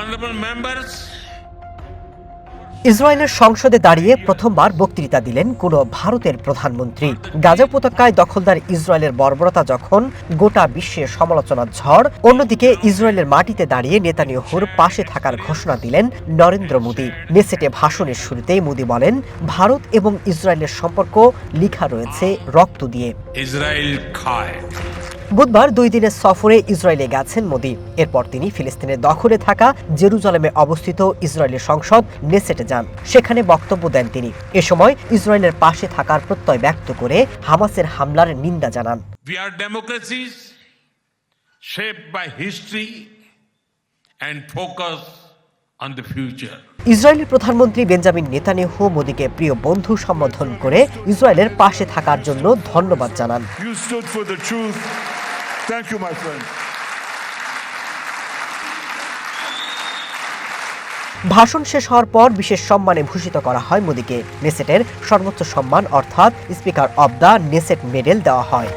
Honorable members, ইসরায়েলের সংসদে দাঁড়িয়ে প্রথমবার বক্তৃতা দিলেন কোনো ভারতের প্রধানমন্ত্রী। গাজা উপত্যকায় দখলদার ইসরায়েলের বর্বরতা যখন গোটা বিশ্বে সমালোচনার ঝড়, অন্যদিকে ইসরায়েলের মাটিতে দাঁড়িয়ে নেতানিয়াহুর পাশে থাকার ঘোষণা দিলেন নরেন্দ্র মোদী। নেসেটে ভাষণের শুরুতেই মোদী বলেন, ভারত এবং ইসরায়েলের সম্পর্ক লিখা রয়েছে রক্ত দিয়ে। ইসরায়েল খায়। বুধবার 2 দিনের সফরে ইসরায়েলে গেছেন মোদী। এরপর তিনি ফিলিস্তিনের দখলে থাকা জেরুজালেমে অবস্থিত ইসরায়েলের সংসদ নেসেটে যান। সেখানে বক্তব্য দেন তিনি। এ সময় ইসরায়েলের পাশে থাকার প্রত্যয় ব্যক্ত করে হামাসের হামলার নিন্দা জানান। We are democracies shaped by history and focus on the future. ইসরায়েলের প্রধানমন্ত্রী বেঞ্জামিন নেতানিয়াহু মোদীকে প্রিয় বন্ধু সম্বোধন করে ইসরায়েলের পাশে থাকার জন্য ধন্যবাদ জানান। You stood for the truth. Thank you, my friend. ভাষণ শেষ হওয়ার পর বিশেষ সম্মানে ভূষিত করা হয় মোদীকে। নেসেটের সর্বোচ্চ সম্মান অর্থাৎ speaker of the Knesset medal দেওয়া হয়।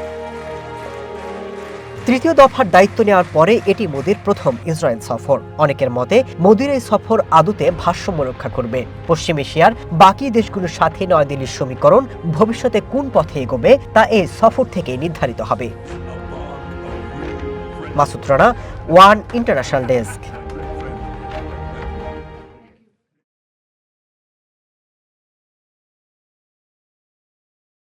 তৃতীয় দফার দায়িত্ব নেওয়ার পরে এটি মোদীর প্রথম ইসরায়েল সফর। অনেকের মতে মোদীর এই সফর আদতে ভারসাম্য রক্ষা করবে। পশ্চিম এশিয়ার বাকি দেশগুলোর সাথে নয়াদিল্লির সমীকরণ ভবিষ্যতে কোন পথে এগোবে তা এই সফর থেকে নির্ধারিত হবে। Masud Rana, one international desk.